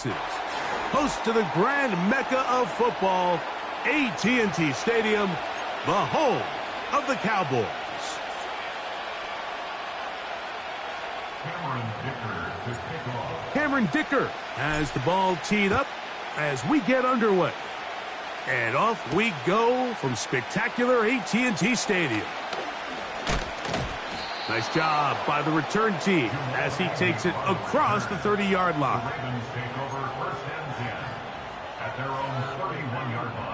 faces. Host to the grand mecca of football, AT&T Stadium, the home of the Cowboys. Cameron Dicker has the ball teed up as we get underway. And off we go from spectacular AT&T Stadium. Nice job by the return team as he takes it across the 30-yard line. Ravens take over first and 10 at their own 31-yard line.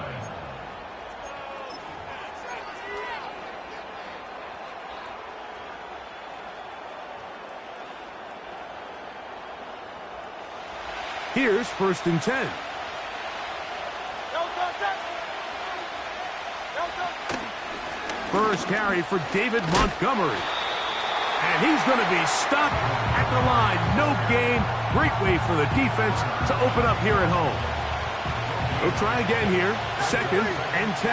Here's first and 10. First carry for David Montgomery. And he's going to be stopped at the line. No gain. Great way for the defense to open up here at home. They'll try again here. Second and 10.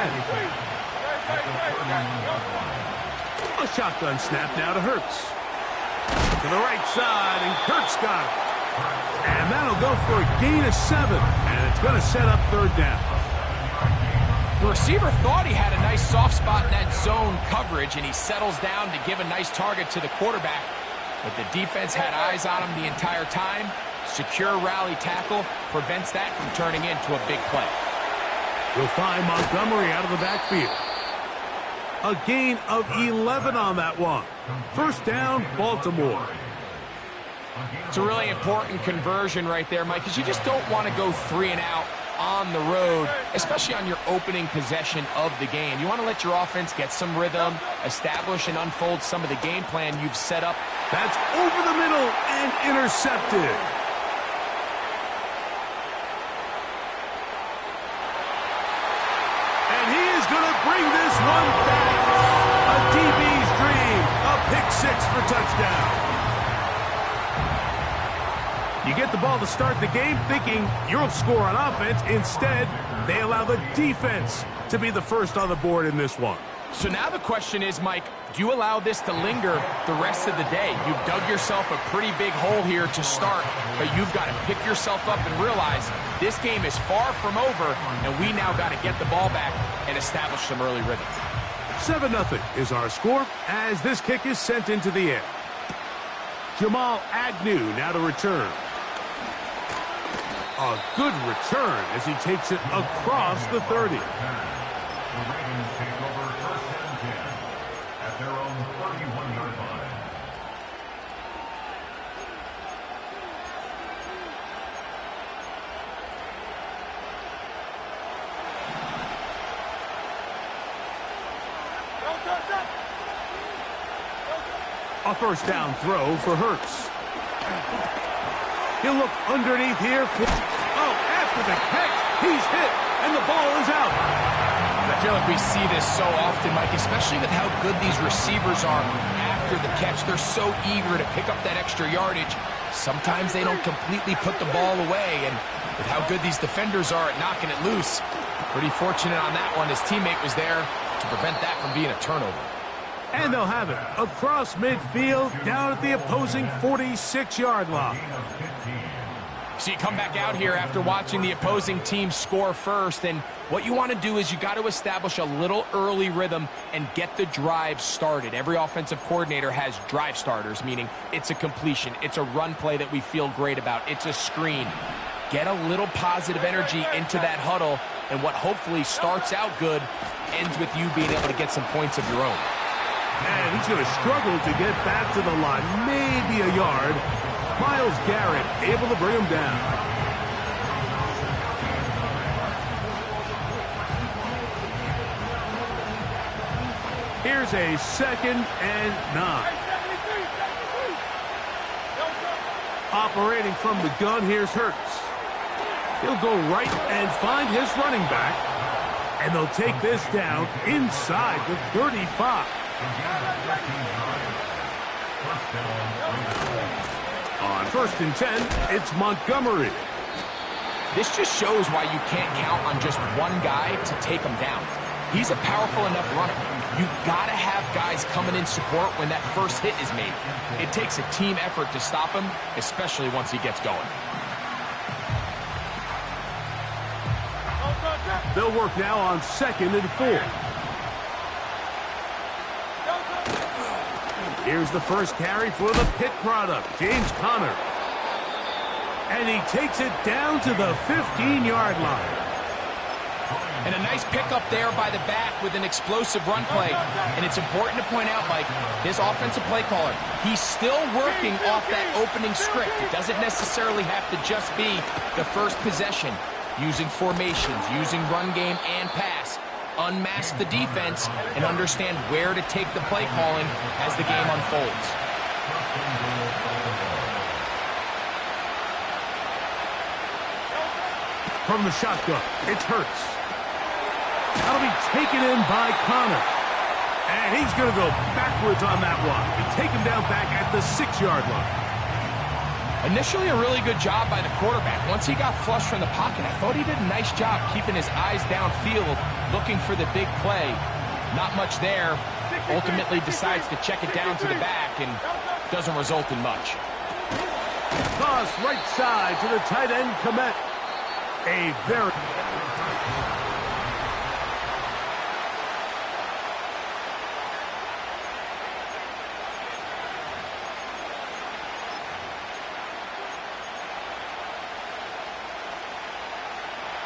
A shotgun snap now to Hurts. To the right side, and Kurtz got it. And that'll go for a gain of 7. And it's going to set up third down. The receiver thought he had a nice soft spot in that zone coverage, and he settles down to give a nice target to the quarterback. But the defense had eyes on him the entire time. Secure rally tackle prevents that from turning into a big play. You'll find Montgomery out of the backfield. A gain of 11 on that one. First down, Baltimore. It's a really important conversion right there, Mike, because you just don't want to go 3 and out on the road, especially on your opening possession of the game. You want to let your offense get some rhythm, establish and unfold some of the game plan you've set up. That's over the middle and intercepted. And he is going to bring this one back. A DB's dream. A pick 6 for touchdown. You get the ball to start the game thinking you'll score on offense. Instead, they allow the defense to be the first on the board in this one. So now the question is, Mike, do you allow this to linger the rest of the day? You've dug yourself a pretty big hole here to start, but you've got to pick yourself up and realize this game is far from over, and we now got to get the ball back and establish some early rhythm. 7-0 is our score as this kick is sent into the air. Jamal Agnew now to return. A good return as he takes it across the 30. The Ravens take over first and 10 at their own 31-yard line. A first down throw for Hurts. He'll look underneath here. After the catch, he's hit, and the ball is out. I feel like we see this so often, Mike, especially with how good these receivers are after the catch. They're so eager to pick up that extra yardage. Sometimes they don't completely put the ball away, and with how good these defenders are at knocking it loose, pretty fortunate on that one. His teammate was there to prevent that from being a turnover. And they'll have it across midfield down at the opposing 46-yard line. So you come back out here after watching the opposing team score first, and what you want to do is you got to establish a little early rhythm and get the drive started. Every offensive coordinator has drive starters, meaning it's a completion, it's a run play that we feel great about, it's a screen. Get a little positive energy into that huddle, and what hopefully starts out good ends with you being able to get some points of your own. And he's going to struggle to get back to the line, maybe a yard. Myles Garrett able to bring him down. Here's a 2nd and 9. Operating from the gun, here's Hurts. He'll go right and find his running back. And they'll take this down inside the 35. On 1st and 10, it's Montgomery. This just shows why you can't count on just one guy to take him down. He's a powerful enough runner. You gotta have guys coming in support when that first hit is made. It takes a team effort to stop him, especially once he gets going. They'll work now on 2nd and 4. Here's the first carry for the Pitt product, James Conner. And he takes it down to the 15-yard line. And a nice pickup there by the back with an explosive run play. And it's important to point out, Mike, this offensive play caller, he's still working off that opening script. It doesn't necessarily have to just be the first possession. Using formations, using run game and pass. Unmask the defense and understand where to take the play calling as the game unfolds. From the shotgun, it's Hurts. That'll be taken in by Conner. And he's going to go backwards on that one. They take him down back at the 6-yard line. Initially, a really good job by the quarterback. Once he got flush from the pocket, I thought he did a nice job keeping his eyes downfield, looking for the big play. Not much there. Ultimately decides to check it down to the back and doesn't result in much. Toss right side to the tight end, Komet. A very...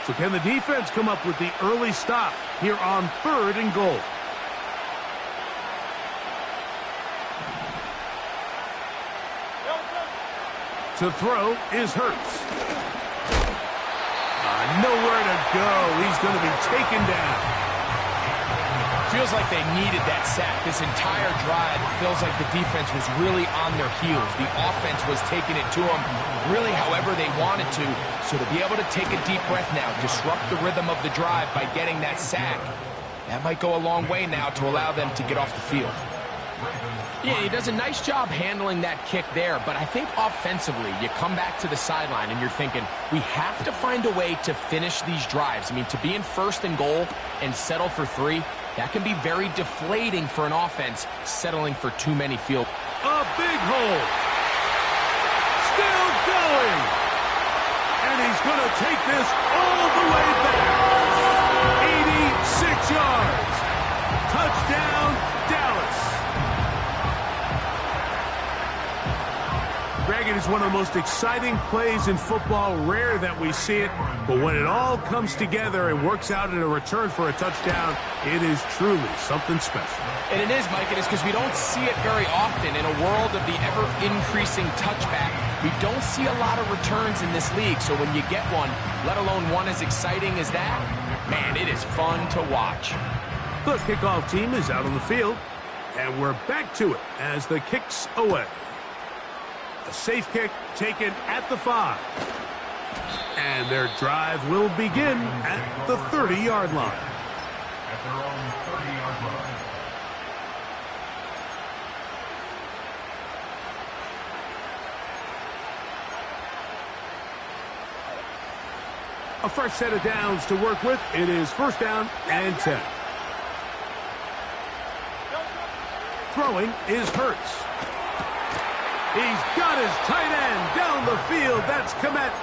So can the defense come up with the early stop here on 3rd and goal? To throw is Hurts. Nowhere to go. He's going to be taken down. Feels like they needed that sack. This entire drive feels like the defense was really on their heels. The offense was taking it to them really however they wanted to. So to be able to take a deep breath now, disrupt the rhythm of the drive by getting that sack, that might go a long way now to allow them to get off the field. Yeah, he does a nice job handling that kick there, but I think offensively, you come back to the sideline and you're thinking, we have to find a way to finish these drives. I mean, to be in 1st and goal and settle for 3, that can be very deflating for an offense settling for too many field. A big hole. Still going. And he's going to take this all the way back. 86 yards. Touchdown, Dallas. Greg, it is one of the most exciting plays in football. Rare that we see it, but when it all comes together and works out in a return for a touchdown, it is truly something special. And it is, Mike, it is because we don't see it very often. In a world of the ever-increasing touchback, we don't see a lot of returns in this league. So when you get one, let alone one as exciting as that, man, it is fun to watch. The kickoff team is out on the field, and we're back to it as the kick's away. A safe kick taken at the 5. And their drive will begin at the 30-yard line. At their own 30-yard line. A fresh set of downs to work with. It is 1st down and 10. Throwing is Hurts. He's got his tight end down the field. That's Komet.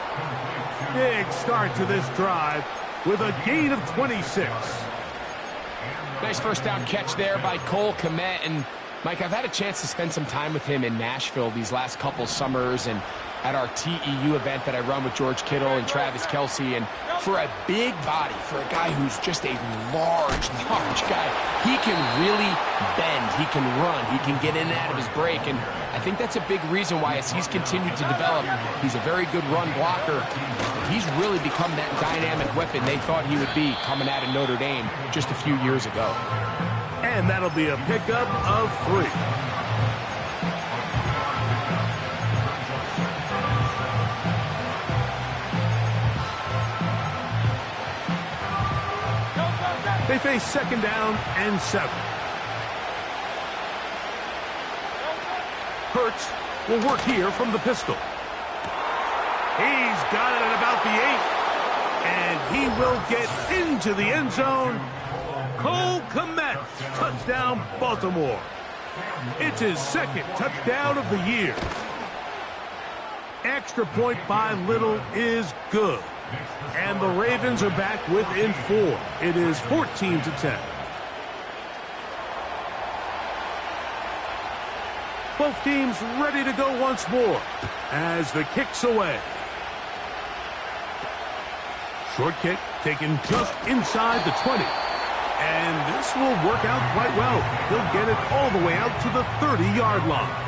Big start to this drive with a gain of 26. Nice 1st down catch there by Cole Komet. And, Mike, I've had a chance to spend some time with him in Nashville these last couple summers and at our TEU event that I run with George Kittle and Travis Kelce. And for a big body, for a guy who's just a large guy, he can really bend, he can run, he can get in and out of his break. And I think that's a big reason why, as he's continued to develop, he's a very good run blocker. He's really become that dynamic weapon they thought he would be coming out of Notre Dame just a few years ago. And that'll be a pickup of 3. They face 2nd down and 7. Hurts will work here from the pistol. He's got it at about the 8. And he will get into the end zone. Cole Komet, touchdown Baltimore. It's his 2nd touchdown of the year. Extra point by Little is good. And the Ravens are back within 4. It is 14-10. Both teams ready to go once more as the kick's away. Short kick taken just inside the 20. And this will work out quite well. He'll get it all the way out to the 30-yard line.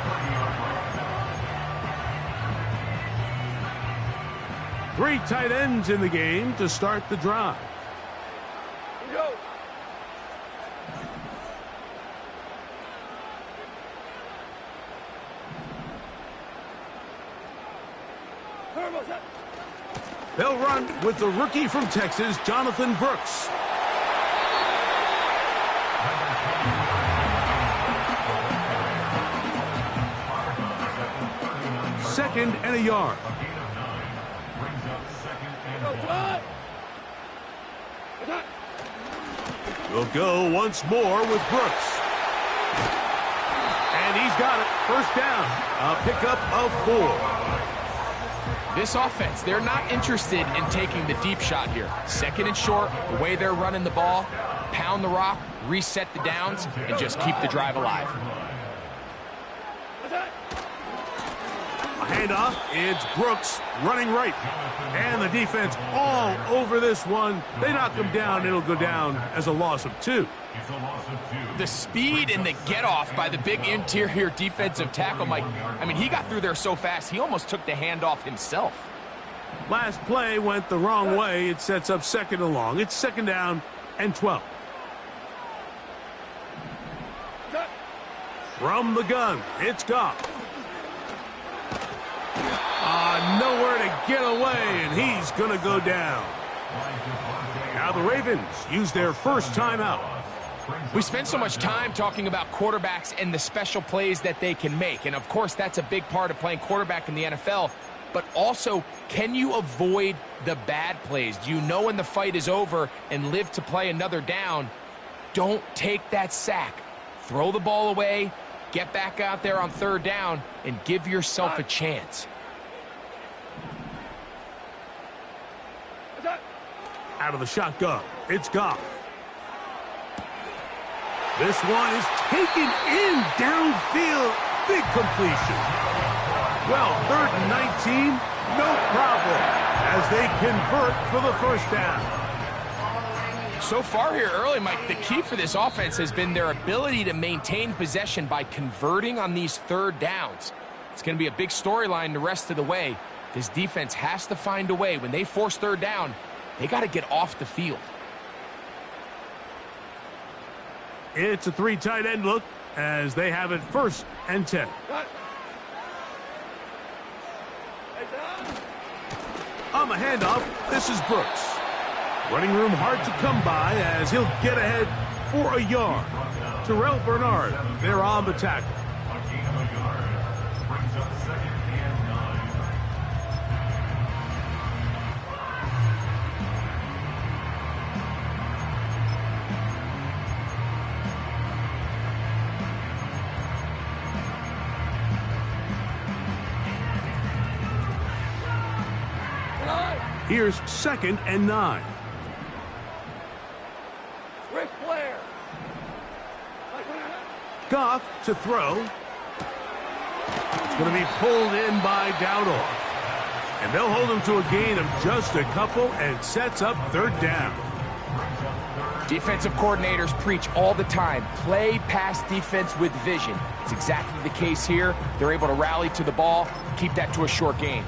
3 tight ends in the game to start the drive. Go. They'll run with the rookie from Texas, Jonathan Brooks. Second and a yard. We'll go once more with Brooks. And he's got it. First down. A pickup of 4. This offense, they're not interested in taking the deep shot here. Second and short, the way they're running the ball, pound the rock, reset the downs, and just keep the drive alive. A handoff. It's Brooks running right. And the defense all over this one. They knock him down. It'll go down as a loss of 2. The speed and the get-off by the big interior defensive tackle, Mike. I mean, he got through there so fast, he almost took the handoff himself. Last play went the wrong way. It sets up second and long. It's second down and 12. From the gun, it's Goff. Nowhere to get away, and he's going to go down. Now the Ravens use their first timeout. We spend so much time talking about quarterbacks and the special plays that they can make, and of course that's a big part of playing quarterback in the NFL, but also, can you avoid the bad plays? Do you know when the fight is over and live to play another down? Don't take that sack. Throw the ball away, get back out there on third down, and give yourself a chance. Out of the shotgun, it's Goff. This one is taken in downfield. Big completion. Well, 3rd and 19, no problem, as they convert for the first down. So far here early, Mike, the key for this offense has been their ability to maintain possession by converting on these third downs. It's going to be a big storyline the rest of the way. This defense has to find a way. When they force third down, they got to get off the field. It's a 3 tight end look as they have it 1st and 10. On the handoff, this is Brooks. Running room hard to come by as he'll get ahead for a yard. Terrell Bernard, they're on the tackle. Here's 2nd and 9. Rick Flair. Goff to throw. It's going to be pulled in by Dowdle. And they'll hold him to a gain of just a couple and sets up third down. Defensive coordinators preach all the time, play pass defense with vision. It's exactly the case here. They're able to rally to the ball, keep that to a short gain.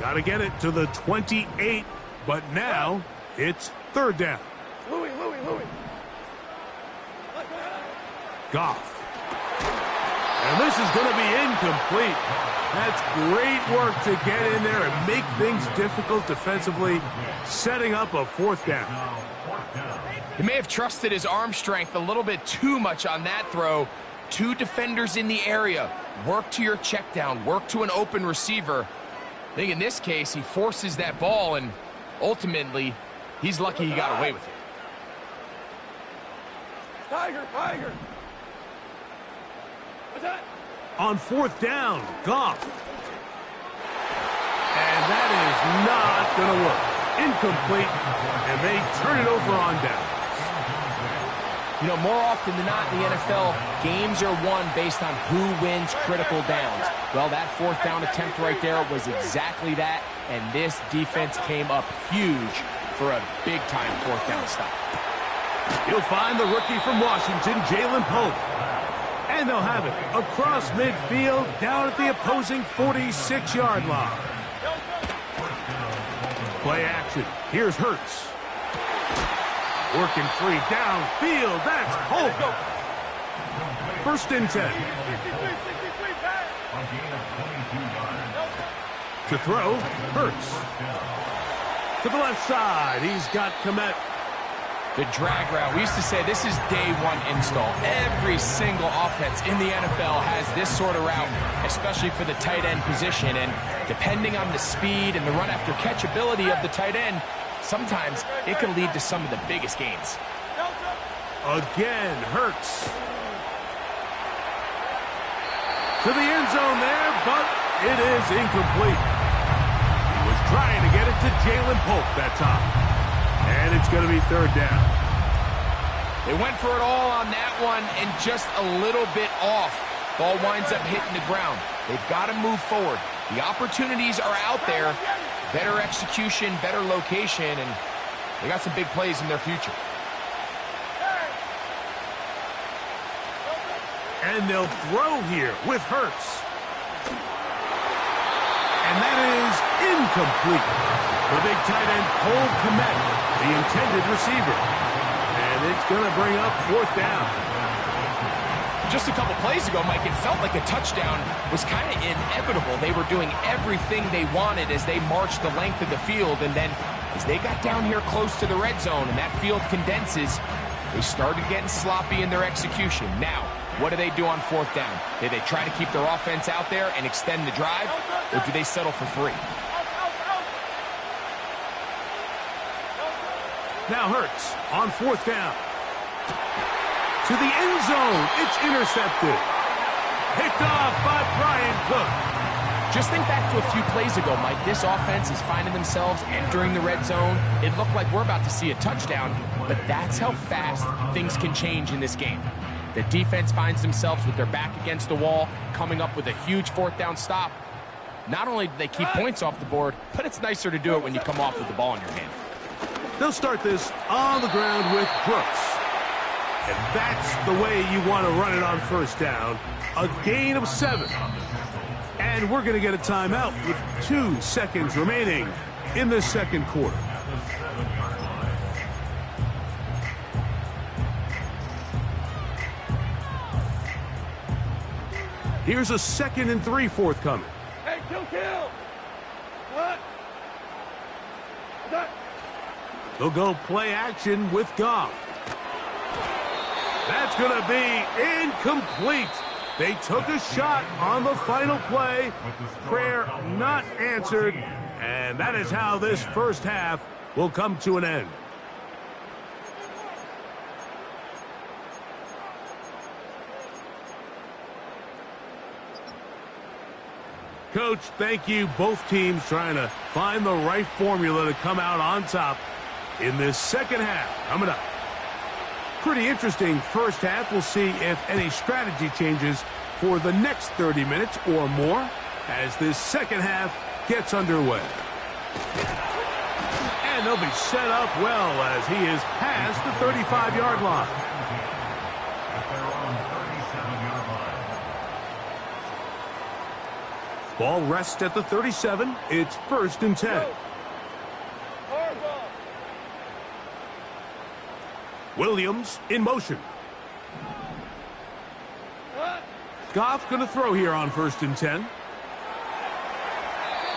Got to get it to the 28, but now it's third down. Louis. Goff. And this is going to be incomplete. That's great work to get in there and make things difficult defensively, setting up a 4th down. He may have trusted his arm strength a little bit too much on that throw. 2 defenders in the area. Work to your check down. Work to an open receiver. I think in this case, he forces that ball, and ultimately, he's lucky he got away with it. Tiger. What's that? On fourth down, Goff. And that is not going to work. Incomplete, and they turn it over on down. You know, more often than not in the NFL, games are won based on who wins critical downs. Well, that fourth down attempt right there was exactly that, and this defense came up huge for a big-time fourth down stop. He'll find the rookie from Washington, Jalen Pope. And they'll have it across midfield down at the opposing 46-yard line. Play action. Here's Hurts. Working free downfield. That's Pope. 1st and 10. To throw, Hurts. To the left side, he's got Komet. The drag route. We used to say this is day one install. Every single offense in the NFL has this sort of route, especially for the tight end position. And depending on the speed and the run after catch ability of the tight end, sometimes it can lead to some of the biggest gains. Again, Hurts. To the end zone there, but it is incomplete. He was trying to get it to Jalen Pope that time. And it's going to be 3rd down. They went for it all on that one and just a little bit off. Ball winds up hitting the ground. They've got to move forward. The opportunities are out there. Better execution, better location, and they got some big plays in their future. And they'll throw here with Hurts. And that is incomplete. The big tight end, Cole Komet, the intended receiver. And it's going to bring up 4th down. Just a couple plays ago, Mike, it felt like a touchdown was kind of inevitable. They were doing everything they wanted as they marched the length of the field. And then as they got down here close to the red zone and that field condenses, they started getting sloppy in their execution. Now, what do they do on 4th down? Do they try to keep their offense out there and extend the drive, or do they settle for 3? Now Hurts on 4th down. To the end zone. It's intercepted. Picked off by Brian Cook. Just think back to a few plays ago, Mike. This offense is finding themselves entering the red zone. It looked like we're about to see a touchdown, but that's how fast things can change in this game. The defense finds themselves with their back against the wall, coming up with a huge 4th down stop. Not only do they keep points off the board, but it's nicer to do it when you come off with the ball in your hand. They'll start this on the ground with Brooks. And that's the way you want to run it on 1st down. A gain of 7. And we're going to get a timeout with 2 seconds remaining in the 2nd quarter. Here's a 2nd and 3 forthcoming. Hey, kill. What? They'll go play action with Goff. That's going to be incomplete. They took a shot on the final play. Prayer not answered. And that is how this 1st half will come to an end. Coach, thank you. Both teams trying to find the right formula to come out on top in this 2nd half. Coming up. Pretty interesting 1st half. We'll see if any strategy changes for the next 30 minutes or more as this 2nd half gets underway. And they'll be set up well as he is past the 35-yard line. Ball rests at the 37. It's 1st and 10. Williams in motion. Goff going to throw here on 1st and 10.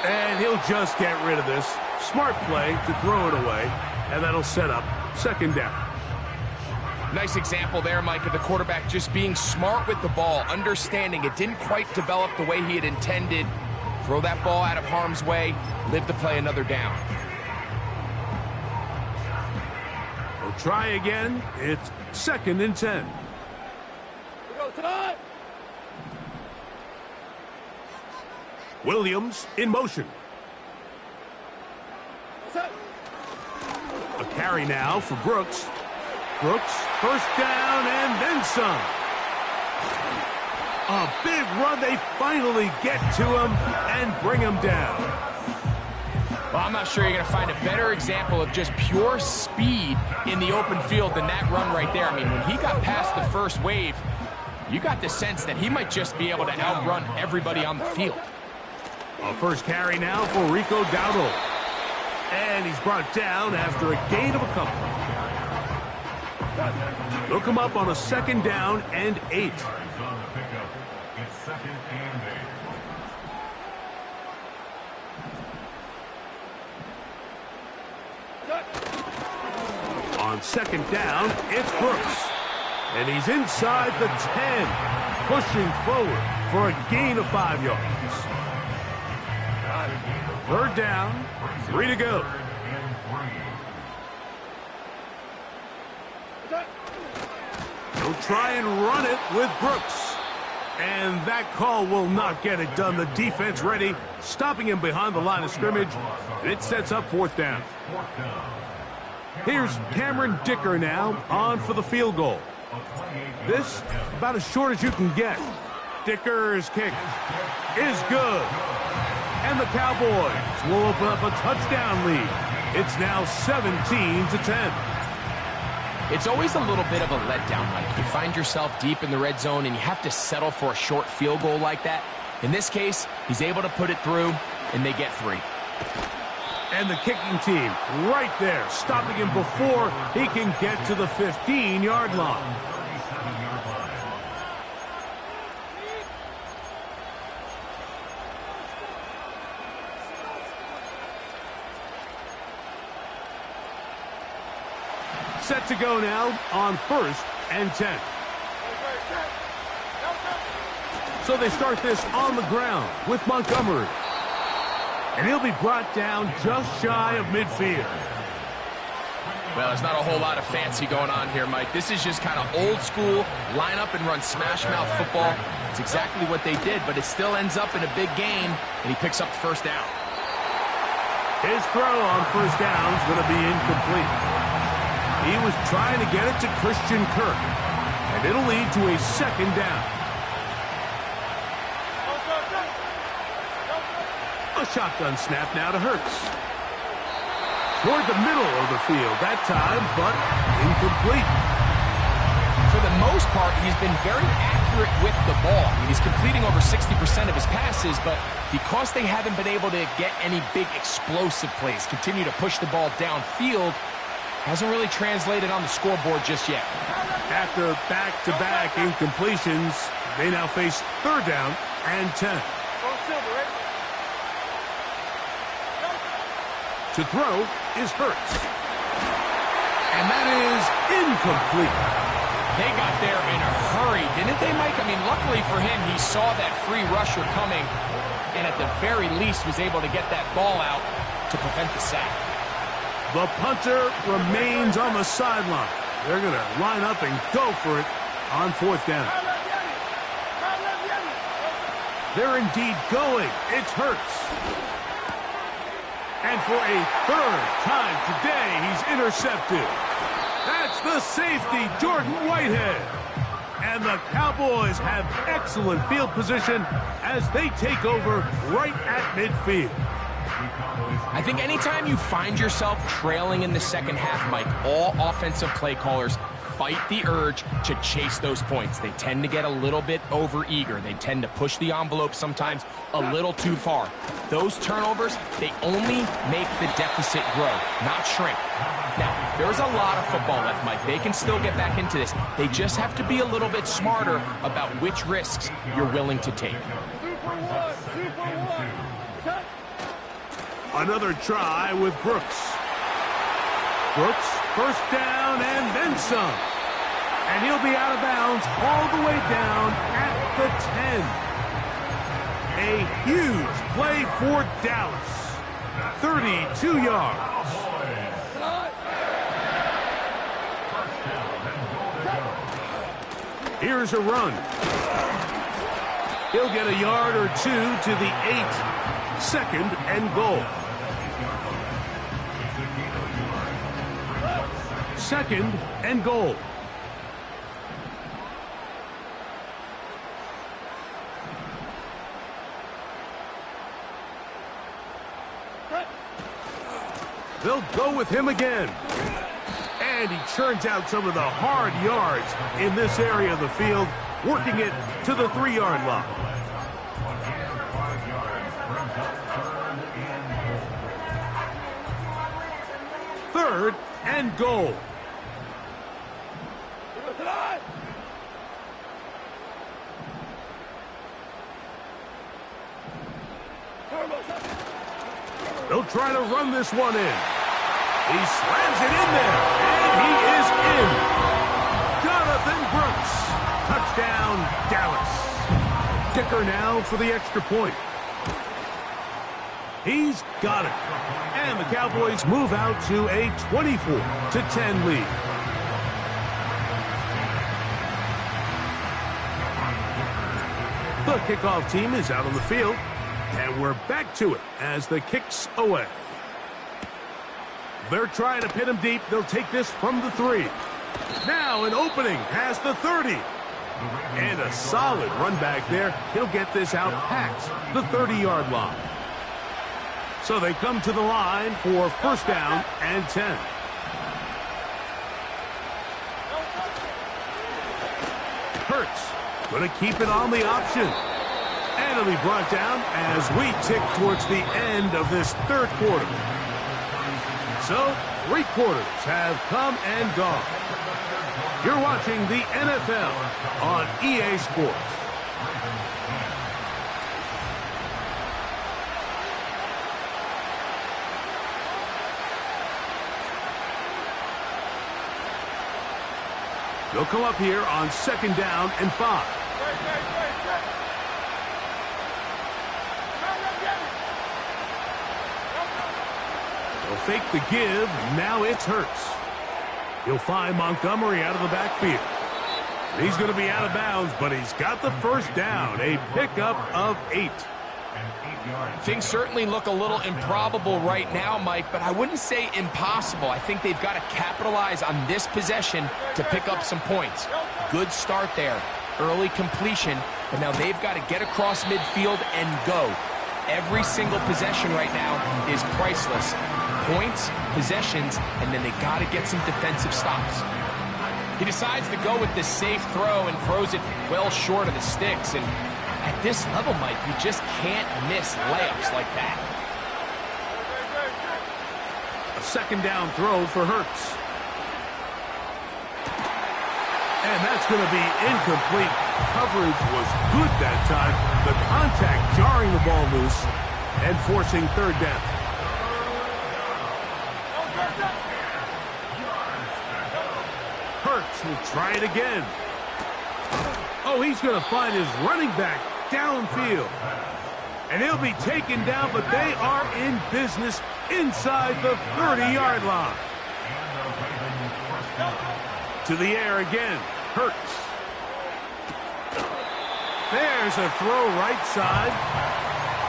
And he'll just get rid of this. Smart play to throw it away. And that'll set up 2nd down. Nice example there, Mike, of the quarterback just being smart with the ball, understanding it didn't quite develop the way he had intended. Throw that ball out of harm's way, live to play another down. We'll try again. It's 2nd and 10. We go time. Williams in motion. A carry now for Brooks. Brooks, first down and then some. A big run. They finally get to him and bring him down. Well, I'm not sure you're going to find a better example of just pure speed in the open field than that run right there. I mean, when he got past the first wave, you got the sense that he might just be able to outrun everybody on the field. A first carry now for Rico Dowdle. And he's brought down after a gain of a couple. They'll come up on a 2nd down and 8. It's 2nd and 8. On 2nd down, it's Brooks. And he's inside the 10, pushing forward for a gain of 5 yards. 3rd down, 3 to go. They'll try and run it with Brooks. And that call will not get it done. The defense ready, stopping him behind the line of scrimmage. And it sets up 4th down. Here's Cameron Dicker now on for the field goal. This about as short as you can get. Dicker's kick is good. And the Cowboys will open up a touchdown lead. It's now 17-10. It's always a little bit of a letdown, Mike. You find yourself deep in the red zone and you have to settle for a short field goal like that. In this case, he's able to put it through, and they get 3. And the kicking team right there, stopping him before he can get to the 15-yard line. Set to go now on 1st and 10. So they start this on the ground with Montgomery. And he'll be brought down just shy of midfield. Well, there's not a whole lot of fancy going on here, Mike. This is just kind of old school, line up and run smash mouth football. It's exactly what they did, but it still ends up in a big game, and he picks up the 1st down. His throw on 1st down is going to be incomplete. He was trying to get it to Christian Kirk, and it'll lead to a 2nd down. A shotgun snap now to Hurts. Toward the middle of the field that time, but incomplete. For the most part, he's been very accurate with the ball. I mean, he's completing over 60% of his passes, but because they haven't been able to get any big explosive plays, continue to push the ball downfield, hasn't really translated on the scoreboard just yet. After back-to-back incompletions, they now face 3rd down and 10. To throw is Hurts. And that is incomplete. They got there in a hurry, didn't they, Mike? I mean, luckily for him, he saw that free rusher coming and at the very least was able to get that ball out to prevent the sack. The punter remains on the sideline. They're going to line up and go for it on 4th down. They're indeed going. It's Hurts. And for a 3rd time today, he's intercepted. That's the safety, Jordan Whitehead. And the Cowboys have excellent field position as they take over right at midfield. I think anytime you find yourself trailing in the 2nd half, Mike, all offensive play callers fight the urge to chase those points. They tend to get a little bit overeager. They tend to push the envelope sometimes a little too far. Those turnovers, they only make the deficit grow, not shrink. Now, there's a lot of football left, Mike. They can still get back into this. They just have to be a little bit smarter about which risks you're willing to take. Another try with Brooks. Brooks, 1st down and then some. And he'll be out of bounds all the way down at the 10. A huge play for Dallas. 32 yards. Here's a run. He'll get a yard or two to the 8. 2nd and goal. 2nd and goal. They'll go with him again. And he churns out some of the hard yards in this area of the field, working it to the 3-yard line. Third and goal. They'll try to run this one in. He slams it in there, and he is in. Jonathan Brooks. Touchdown, Dallas. Kicker now for the extra point. He's got it. And the Cowboys move out to a 24-10 lead. The kickoff team is out on the field. And we're back to it as the kick's away. They're trying to pin him deep. They'll take this from the 3. Now an opening past the 30. And a solid run back there. He'll get this out past the 30-yard line. So they come to the line for 1st down and 10. Hurts going to keep it on the option. And it'll be brought down as we tick towards the end of this 3rd quarter. So, 3 quarters have come and gone. You're watching the NFL on EA Sports. They'll come up here on 2nd down and 5. They'll fake the give. Now it's Hurts. He'll find Montgomery out of the backfield. He's going to be out of bounds, but he's got the 1st down. A pickup of 8. Things certainly look a little improbable right now, Mike, but I wouldn't say impossible. I think they've got to capitalize on this possession to pick up some points. Good start there. Early completion, but now they've got to get across midfield and go. Every single possession right now is priceless. Points, possessions, and then they got to get some defensive stops. He decides to go with this safe throw and throws it well short of the sticks. And at this level, Mike, you just can't miss layups like that. A 2nd down throw for Hurts. And that's going to be incomplete. Coverage was good that time. The contact jarring the ball loose and forcing 3rd down. Hurts will try it again. Oh, he's going to find his running back downfield. And he'll be taken down, but they are in business inside the 30-yard line. To the air again. Hurts. There's a throw right side.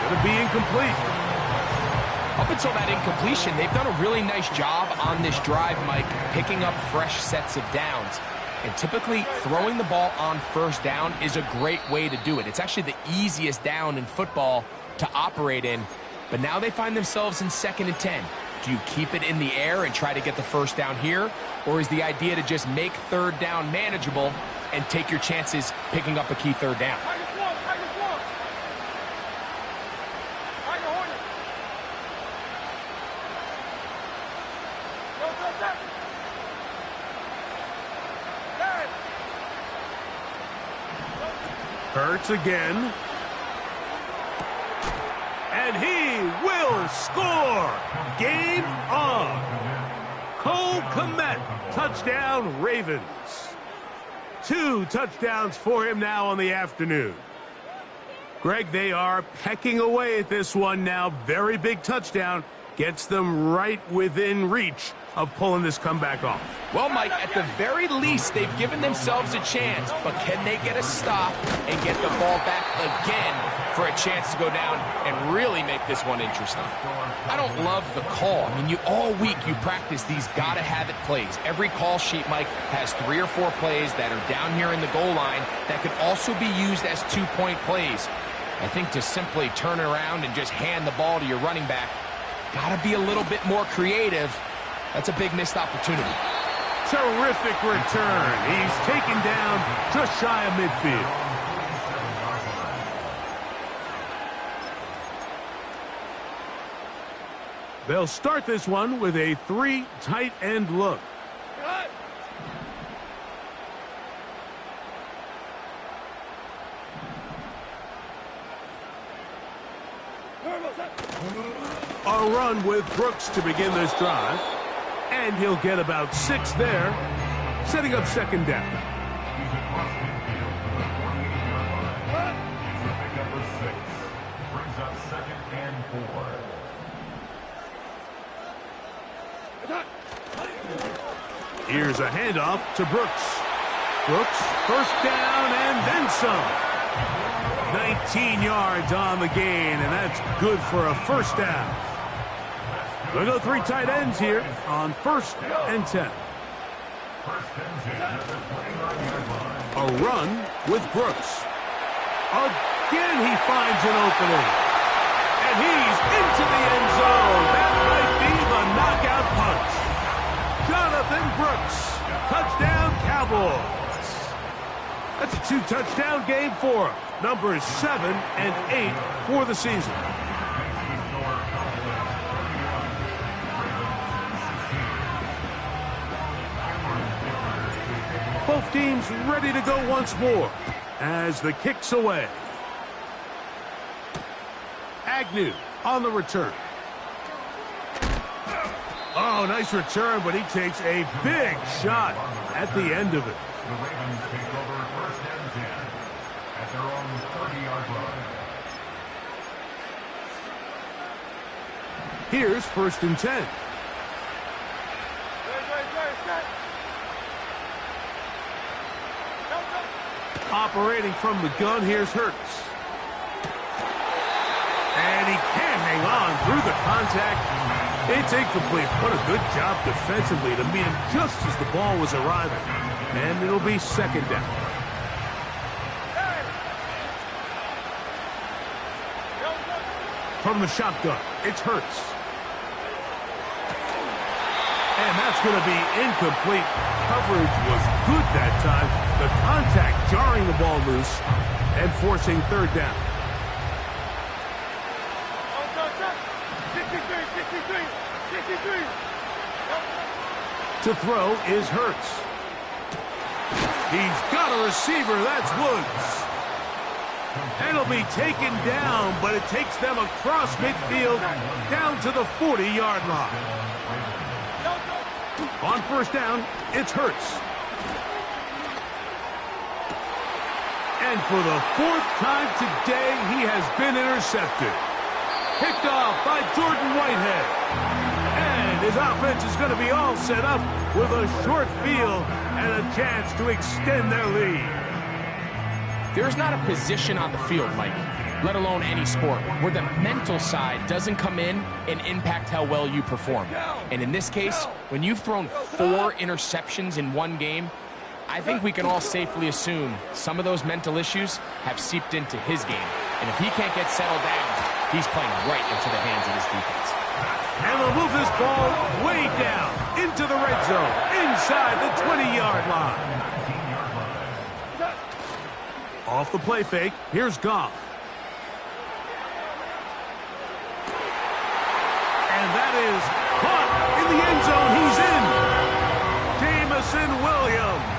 Going to be incomplete. Up until that incompletion, they've done a really nice job on this drive, Mike, picking up fresh sets of downs. And typically, throwing the ball on 1st down is a great way to do it. It's actually the easiest down in football to operate in. But now they find themselves in 2nd and 10. Do you keep it in the air and try to get the 1st down here? Or is the idea to just make 3rd down manageable and take your chances picking up a key 3rd down? Hurts again. And he will score. Game on. Cole Kmet, touchdown Ravens. 2 touchdowns for him now on the afternoon. Greg, they are pecking away at this one now. Very big touchdown. gets them right within reach of pulling this comeback off. Well, Mike, at the very least, they've given themselves a chance, but can they get a stop and get the ball back again for a chance to go down and really make this one interesting? I don't love the call. I mean, all week you practice these gotta-have-it plays. Every call sheet, Mike, has 3 or 4 plays that are down here in the goal line that could also be used as 2-point plays. I think to simply turn around and just hand the ball to your running back, gotta be a little bit more creative. That's a big missed opportunity. Terrific return. He's taken down just shy of midfield. They'll start this one with a 3 tight end look. A run with Brooks to begin this drive. And he'll get about 6 there, setting up second down. He's across midfield to the 48-yard line. It's a pickup of 6. Brings up second and 4. Here's a handoff to Brooks. Brooks, first down and then some. 19 yards on the gain, and that's good for a first down. We'll go 3 tight ends here on 1st and 10. A run with Brooks. Again, he finds an opening. And he's into the end zone. That might be the knockout punch. Jonathan Brooks. Touchdown, Cowboys. That's a 2-touchdown game for him. Numbers 7 and 8 for the season. Both teams ready to go once more as the kick's away. Agnew on the return. Oh, nice return, but he takes a big shot at the end of it. The Ravens take over 1st and 10 at their own 30-yard line. Here's 1st and 10. Operating from the gun, here's Hurts. And he can't hang on through the contact. It's incomplete. What a good job defensively to meet him just as the ball was arriving. And it'll be second down. From the shotgun, it's Hurts. And that's going to be incomplete. Coverage was good that time. The contact jarring the ball loose and forcing 3rd down. 63. To throw is Hurts. He's got a receiver. That's Woods. And he'll be taken down, but it takes them across midfield down to the 40-yard line. On 1st down, it's Hurts. And for the 4th time today, he has been intercepted. Picked off by Jordan Whitehead. And his offense is going to be all set up with a short field and a chance to extend their lead. There's not a position on the field, Mike, let alone any sport, where the mental side doesn't come in and impact how well you perform. And in this case, when you've thrown 4 interceptions in one game, I think we can all safely assume some of those mental issues have seeped into his game. And if he can't get settled down, he's playing right into the hands of his defense. And they'll move this ball way down into the red zone, inside the 20-yard line. Off the play fake, here's Goff. And that is caught in the end zone. He's in. Jamison Williams.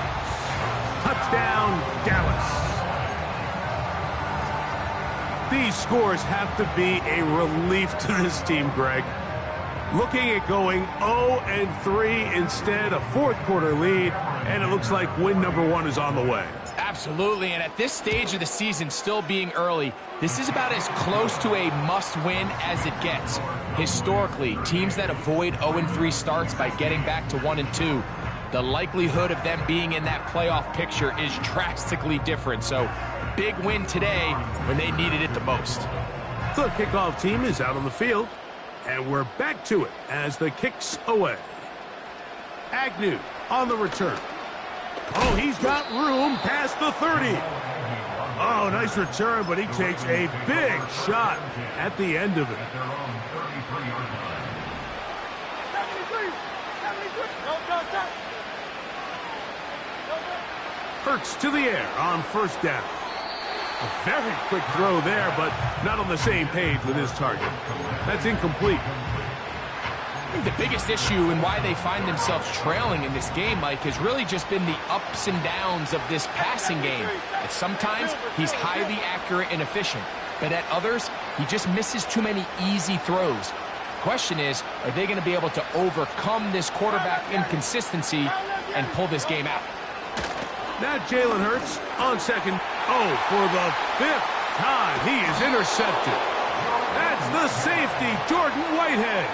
Touchdown, Dallas. These scores have to be a relief to this team, Greg. Looking at going 0-3 instead, a 4th quarter lead, and it looks like win number 1 is on the way. Absolutely. Absolutely, and at this stage of the season, still being early, this is about as close to a must-win as it gets. Historically, teams that avoid 0-3 starts by getting back to 1-2, the likelihood of them being in that playoff picture is drastically different. So, big win today when they needed it the most. The kickoff team is out on the field, and we're back to it as the kick's away. Agnew on the return. Oh, he's got room past the 30. Oh, nice return, but he takes a big shot at the end of it. Hurts to the air on first down. A very quick throw there, but not on the same page with his target. That's incomplete. I think the biggest issue and why they find themselves trailing in this game, Mike, has really just been the ups and downs of this passing game. At sometimes, he's highly accurate and efficient, but at others, he just misses too many easy throws. The question is, are they going to be able to overcome this quarterback inconsistency and pull this game out? Now Jalen Hurts on second. Oh, for the 5th time, he is intercepted. That's the safety, Jordan Whitehead.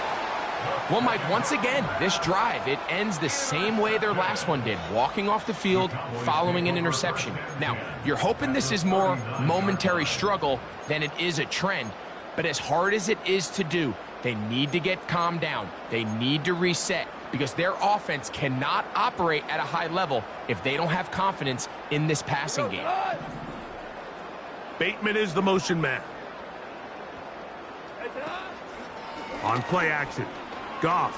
Well, Mike, once again, this drive, it ends the same way their last one did, walking off the field, following an interception. Now, you're hoping this is more momentary struggle than it is a trend, but as hard as it is to do, they need to get calmed down. They need to reset because their offense cannot operate at a high level if they don't have confidence in this passing game. Bateman is the motion man. On play action. Goff.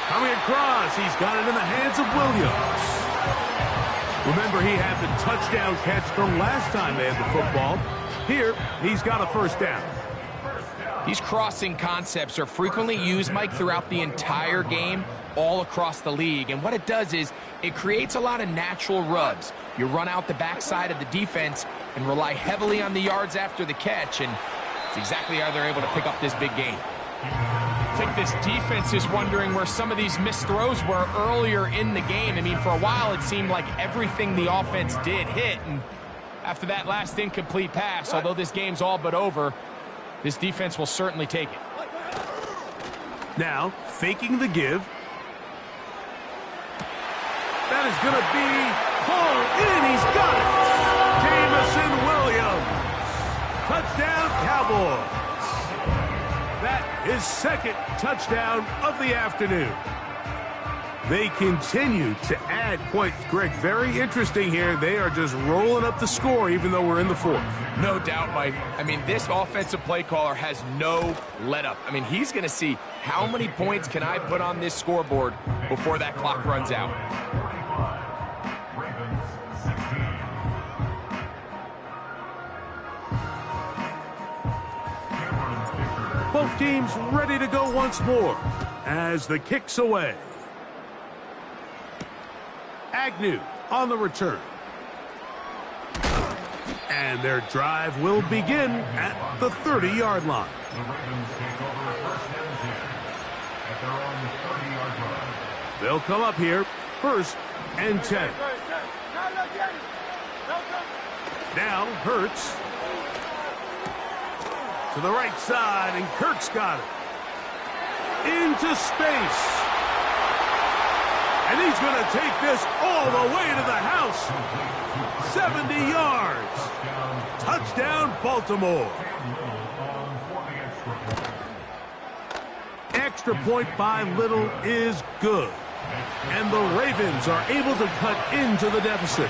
Coming across. He's got it in the hands of Williams. Remember, he had the touchdown catch the last time they had the football. Here, he's got a first down. These crossing concepts are frequently used, Mike, throughout the entire game, all across the league. And what it does is it creates a lot of natural rubs. You run out the backside of the defense and rely heavily on the yards after the catch, and it's exactly how they're able to pick up this big game. I think this defense is wondering where some of these missed throws were earlier in the game. I mean, for a while, it seemed like everything the offense did hit, and after that last incomplete pass, although this game's all but over, this defense will certainly take it. Now, faking the give. That is going to be pulled in. He's got it. Jamison Williams. Touchdown, Cowboys. That is second touchdown of the afternoon. They continue to add points. Greg, very interesting here. They are just rolling up the score even though we're in the 4th. No doubt, Mike. I mean, this offensive play caller has no let-up. I mean, he's going to see how many points can I put on this scoreboard before that clock runs out. Both teams ready to go once more as the kick's away. Agnew on the return. And their drive will begin at the 30-yard line. The Ravens take over first and 10 at their own 30-yard line. They'll come up here, 1st and 10. Now Hurts. To the right side, and Kirk's got it. Into space. And he's going to take this all the way to the house. 70 yards. Touchdown, Baltimore. Extra point by Little is good. And the Ravens are able to cut into the deficit.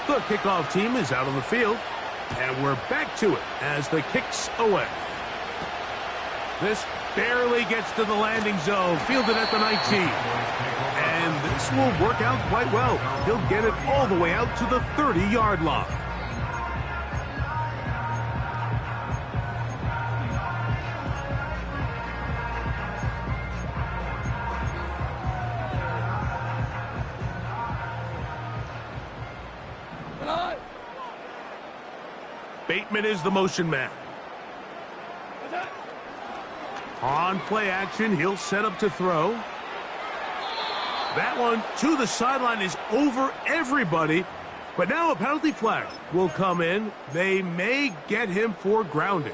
The kickoff team is out on the field, and we're back to it as the kick's away. This barely gets to the landing zone, fielded at the 19. And this will work out quite well. He'll get it all the way out to the 30-yard line. Bateman is the motion man. On play action, he'll set up to throw. That one to the sideline is over everybody. But now a penalty flag will come in. They may get him for grounding.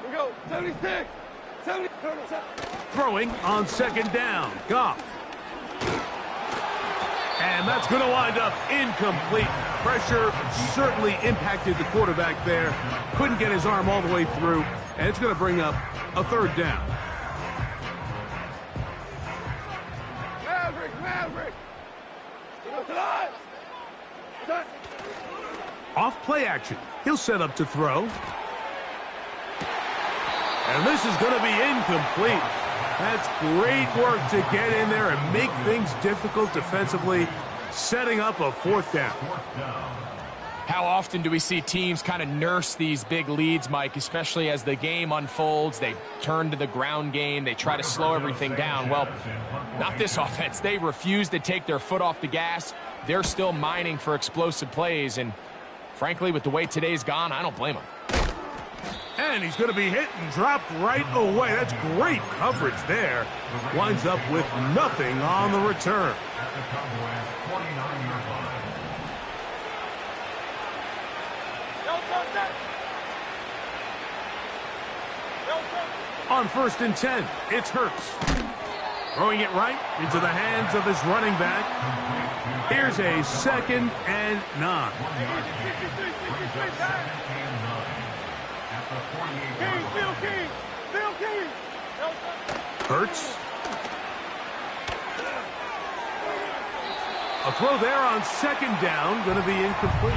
Here we go. 76. 70. Throwing on second down. Goff. And that's going to wind up incomplete. Pressure certainly impacted the quarterback there. Couldn't get his arm all the way through. And it's going to bring up a third down. Maverick. Go to line. Off play action. He'll set up to throw. And this is going to be incomplete. That's great work to get in there and make things difficult defensively, setting up a fourth down. How often do we see teams kind of nurse these big leads, Mike, especially as the game unfolds? They turn to the ground game. They try to slow everything down. Well, not this offense. They refuse to take their foot off the gas. They're still mining for explosive plays. And frankly, with the way today's gone, I don't blame them. And he's going to be hit and dropped right away. That's great coverage there. Winds up with nothing on the return. On 1st and 10, it's Hurts. Throwing it right into the hands of his running back. Here's a 2nd and 9. Hurts. A throw there on 2nd down, going to be incomplete.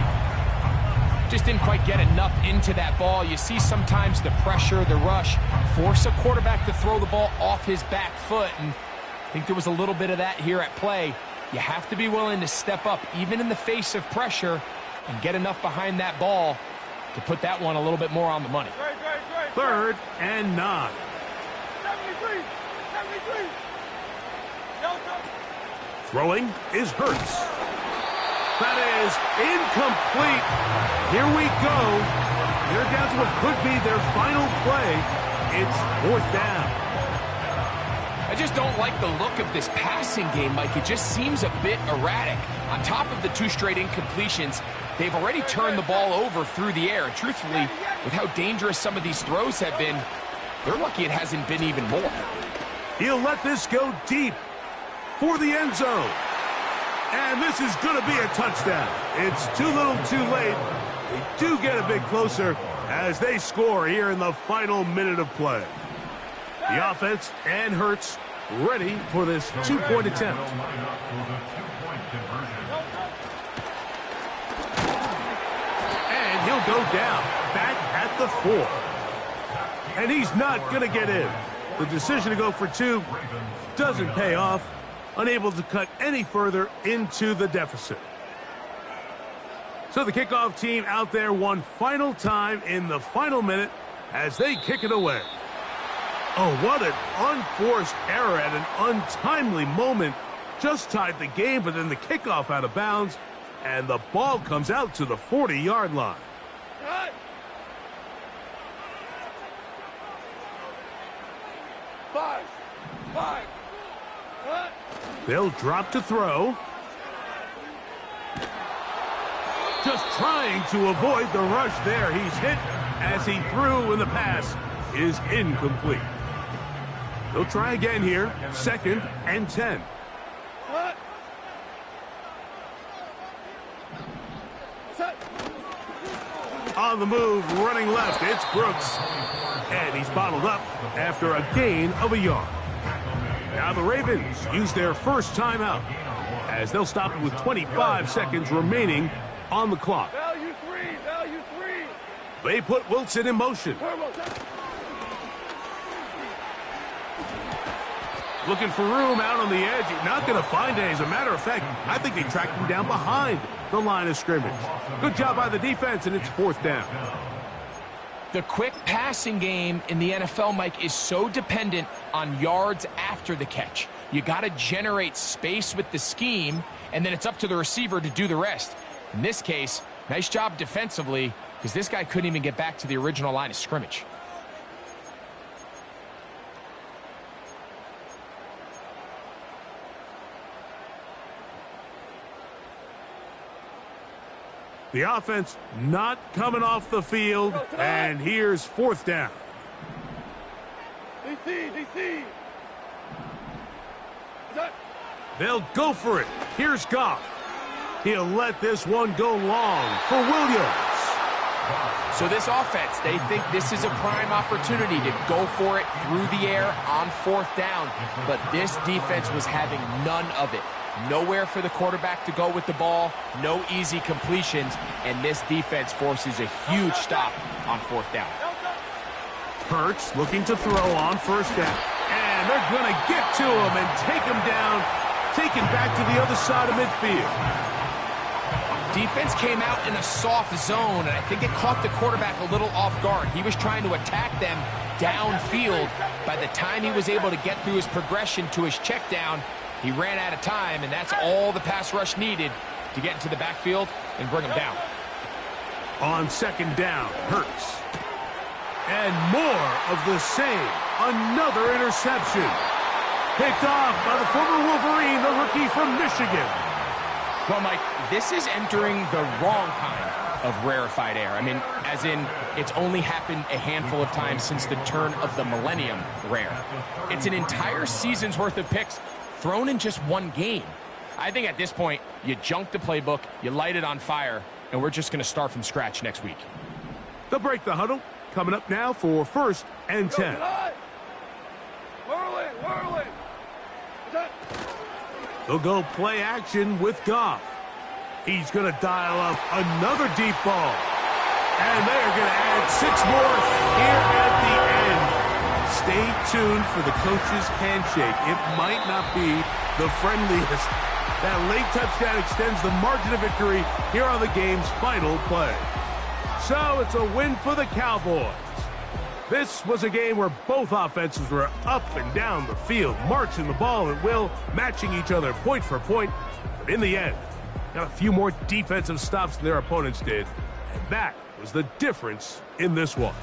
Just didn't quite get enough into that ball. You see sometimes the pressure, the rush, force a quarterback to throw the ball off his back foot. And I think there was a little bit of that here at play. You have to be willing to step up, even in the face of pressure, and get enough behind that ball to put that one a little bit more on the money. 3rd and 9. 73. Throwing is Hurts. That is incomplete. Here we go. They're down to what could be their final play. It's 4th down. I just don't like the look of this passing game, Mike. It just seems a bit erratic. On top of the 2 straight incompletions, they've already turned the ball over through the air. Truthfully, with how dangerous some of these throws have been, they're lucky it hasn't been even more. He'll let this go deep for the end zone. And this is going to be a touchdown. It's too little too late. They do get a bit closer as they score here in the final minute of play. The offense and Hurts ready for this 2-point attempt. And he'll go down back at the 4. And he's not going to get in. The decision to go for 2 doesn't pay off. Unable to cut any further into the deficit. So the kickoff team out there one final time in the final minute as they kick it away. Oh, what an unforced error at an untimely moment. Just tied the game, but then the kickoff out of bounds, and the ball comes out to the 40-yard line. Cut. 5. Cut. They'll drop to throw. Just trying to avoid the rush there. He's hit as he threw, and the pass is incomplete. They'll try again here. 2nd and 10. Cut. Set. On the move, running left, it's Brooks. And he's bottled up after a gain of a yard. Now the Ravens use their first timeout as they'll stop it with 25 seconds remaining on the clock. Value 3. They put Wilson in motion. Looking for room out on the edge. You're not going to find it. As a matter of fact, I think they tracked him down behind the line of scrimmage. Good job by the defense, and it's 4th down. The quick passing game in the NFL, Mike, is so dependent on yards after the catch. You got to generate space with the scheme, and then it's up to the receiver to do the rest. In this case, nice job defensively, because this guy couldn't even get back to the original line of scrimmage. The offense not coming off the field, and here's fourth down. DC. They'll go for it. Here's Goff. He'll let this one go long for Williams. So this offense, they think this is a prime opportunity to go for it through the air on fourth down, but this defense was having none of it. Nowhere for the quarterback to go with the ball, no easy completions, and this defense forces a huge stop on fourth down. Hurts looking to throw on first down. And they're going to get to him and take him down, taken back to the other side of midfield. Defense came out in a soft zone, and I think it caught the quarterback a little off guard. He was trying to attack them downfield. By the time he was able to get through his progression to his check down, he ran out of time, and that's all the pass rush needed to get into the backfield and bring him down. On second down, Hurts. And more of the same. Another interception. Picked off by the former Wolverine, the rookie from Michigan. Well, Mike, this is entering the wrong kind of rarefied air. I mean, as in, it's only happened a handful of times since the turn of the millennium rare. It's an entire season's worth of picks thrown in just one game. I think at this point, you junk the playbook, you light it on fire, and we're just going to start from scratch next week. They'll break the huddle. Coming up now for first and 10. Whirling. They'll go play action with Goff. He's going to dial up another deep ball. And they're going to add 6 more here at the end. Stay tuned for the coach's handshake. It might not be the friendliest. That late touchdown extends the margin of victory here on the game's final play. So it's a win for the Cowboys. This was a game where both offenses were up and down the field, marching the ball at will, matching each other point for point. But in the end, got a few more defensive stops than their opponents did. And that was the difference in this one.